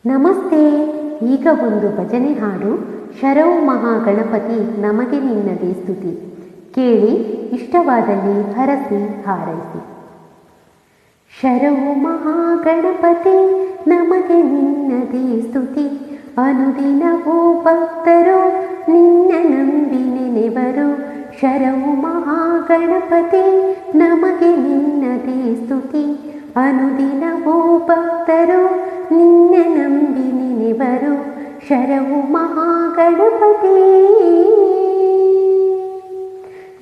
ನಮಸ್ತೆ. ಈಗ ಒಂದು ಭಜನೆ ಹಾಡು. ಶರವು ಮಹಾಗಣಪತಿ ನಮಗೆ ನಿನ್ನದೇ ಸ್ತುತಿ. ಕೇಳಿ, ಇಷ್ಟವಾದಲ್ಲಿ ಹರಸಿ ಹಾರೈಸಿ. ಶರವು ಮಹಾಗಣಪತಿ ನಮಗೆ ನಿನ್ನದೇ ಸ್ತುತಿ. ಅನುದಿನವೂ ಭಕ್ತರು ನಿನ್ನ ನಂಬಿ ನೆನೆವರು. ಶರವು ಮಹಾಗಣಪತಿ ನಮಗೆ ನಿನ್ನದೇ ಸ್ತುತಿ. ಅನುದಿನವೂ ಭಕ್ತರು ನಿನ್ನ ನಂಬಿ ನೆನೆವರು. ಶರವು ಮಹಾಗಣಪತಿ.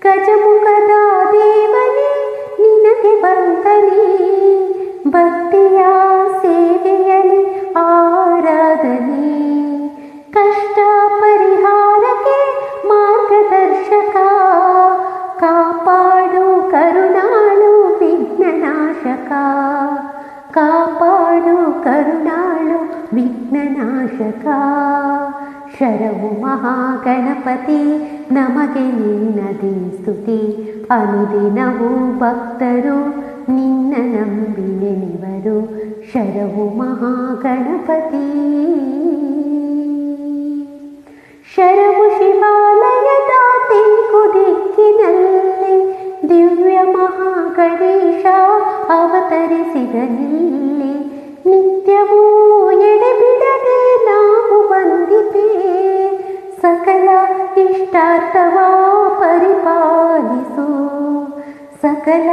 ಗಜಮುಖದ ದೇವನೇ ನಿನಗೆ ವಂದನೆ. ಭಕ್ತಿಯ ಸೇವೆಯಲ್ಲಿ ಆರಾಧನೆ. ಕಷ್ಟ ಪರಿಹಾರಕ್ಕೆ ಮಾರ್ಗದರ್ಶಕ. ಕಾಪಾಡು ಕರುಣಾಳು ವಿಘ್ನನಾಶಕ. ಕಾಪಾಡು ಕರುಣಾಳು ವಿಘ್ನನಾಶಕ. ಶರವು ಮಹಾಗಣಪತಿ ನಮಗೆ ನಿನ್ನದೇ ಸ್ತುತಿ. ಅನುದಿನವೂ ಭಕ್ತರು ನಿನ್ನ ನಂಬಿ ನೆನೆವರು. ಶರವು ಮಹಾಗಣಪತಿ. ಶರವು ಶಿವಾಲಯದ ತೆಂಕು ದಿಕ್ಕಿನಲ್ಲಿ ದಿವ್ಯ ಮಹಾಗಣೇಶ ಅವತರಿಸಿದನಿಲ್ಲಿ. ನಿತ್ಯವೂ ಎಡೆಬಿಡದೆ ನಾವು ವಂದಿಪೆ. ಸಕಲ ಇಷ್ಟಾರ್ಥವ ಪರಿಪಾಲಿಸು. ಸಕಲ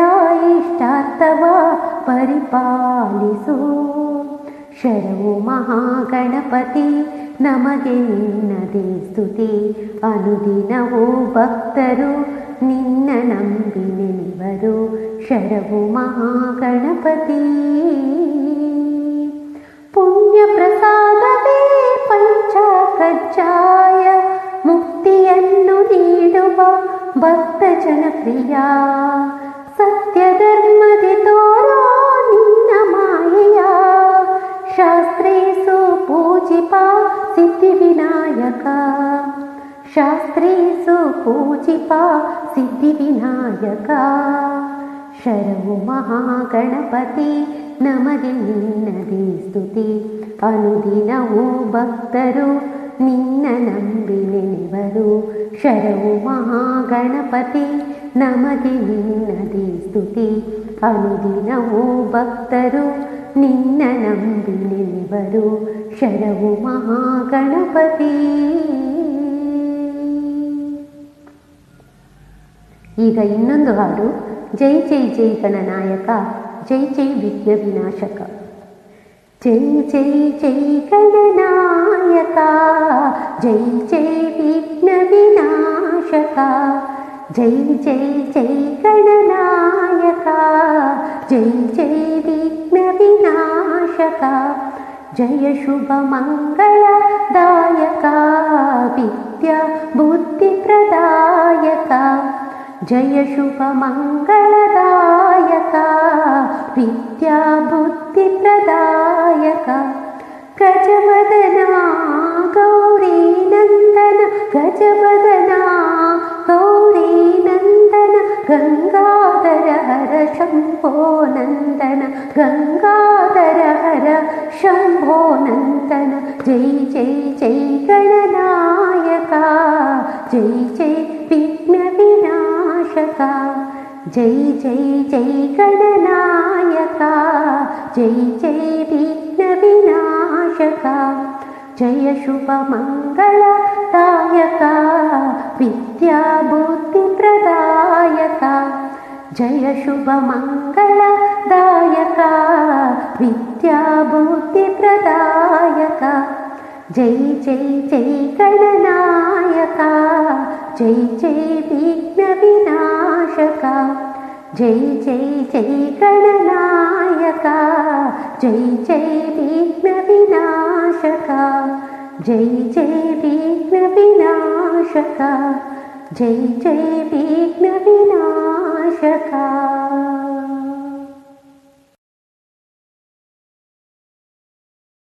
ಇಷ್ಟಾರ್ಥವ ಪರಿಪಾಲಿಸು. ಶರವು ಮಹಾಗಣಪತಿ ನಮಗೆ ನಿನ್ನದೇ ಸ್ತುತಿ. ಅನುದಿನವೂ ಭಕ್ತರು ನಿನ್ನ ನಂಬಿ ನೆನೆವರು. ಶರವು ಮಹಾಗಣಪತಿ. ಪುಣ್ಯ ಪ್ರಸಾದವೇ ಪಂಚ ಕಜ್ಜಾಯ. ಮುಕ್ತಿಯನ್ನು ನೀಡುವ ಭಕ್ತ ಜನಪ್ರಿಯ. ಸತ್ಯ ಧರ್ಮದಿ ತೋರೋ ನಿನ್ನ ಮಾಯೆಯ. ಶಾಸ್ತ್ರೀಸು ಪೂಜಿಪ ಸಿದ್ಧಿವಿನಾಯಕ. ಶಾಸ್ತ್ರೀಸು ಪೂಜಿಪ ಸಿದ್ಧಿವಿನಾಯಕ. ಶರವು ಮಹಾಗಣಪತಿ ನಮಗೆ ನಿನ್ನದೇ ಸ್ತುತಿ. ಅನುದಿನವೂ ಭಕ್ತರು ನಿನ್ನ ನಂಬಿ ನೆನೆವರು. ಶರವು ಮಹಾಗಣಪತಿ ನಮಗೆ ನಿನ್ನದೇ ಸ್ತುತಿ. ಅನುದಿನವೂ ಭಕ್ತರು ನಿನ್ನ ನಂಬಿ ನೆನೆವರು. ಶರವು ಮಹಾಗಣಪತಿ. ಈಗ ಇನ್ನೊಂದು ಹಾಡು. ಜೈ ಜೈ ಜೈ ಗಣನಾಯಕ. ಜೈ ಜೈ ವಿಘ್ನ ವಿನಾಶಕ. ಜೈ ಜೈ ಜೈ ಗಣನಾಯಕ. ಜೈ ಜೈ ವಿಘ್ನ ವಿನಾಶಕ. ಜೈ ಜೈ ಜೈ ಗಣನಾಯಕ. ಜೈ ಜೈ ವಿಘ್ನ ವಿನಾಶಕ. ಜಯ ಶುಭ ಮಂಗಳದಾಯಕ. ವಿದ್ಯಾ ಬುದ್ಧಿ ಪ್ರದಾಯಕ. ಜಯ ಶುಭ ಮಂಗಳದಾಯಕ. ವಿದ್ಯಾ ಬುದ್ಧಿ ಪ್ರದಾಯಕ. ಗಜವದನ ಗೌರಿ ನಂದನ. ಗಜವದನ ಗೌರಿ ನಂದನ. ಗಂಗಾಧರ ಹರ ಶಂಭೋ ನಂದನ. ಗಂಗಾಧರ ಹರ ಶಂಭೋ ನಂದನ. ಜೈ ಜೈ ಜೈ ಗಣನಾಯಕ. ಜೈ ಜೈ ವಿಘ್ನ ವಿನಾಶಕ. ಜೈ ಜೈ ಜೈ ಗಣನಾಯಕ. ಜೈ ಜೈ ವಿಘ್ನ ವಿನಾಶಕ. ಜಯ ಶುಭ ಮಂಗಳದಾಯಕ. ವಿದ್ಯಾ ಬುದ್ಧಿ ಪ್ರದಾಯಕ. ಜಯ ಶುಭ ಮಂಗಳದಾಯಕ. ವಿದ್ಯಾ ಬುದ್ಧಿ ಪ್ರದಾಯಕ. ಜೈ ಜೈ ಜೈ ಗಣನಾಯಕ. ಜೈ ಜೈ ವಿಘ್ನ ವಿನಾಶಕ. ಜೈ ಜೈ ಜೈ ಗಣನಾಯಕ. ಜೈ ಜೈ ವಿಘ್ನ ವಿನಾಶಕ. ಜೈ ಜೈ ವಿಘ್ನ ವಿನಾಶಕ. ಜೈ ಜೈ ವಿಘ್ನ ವಿನಾಶಕ.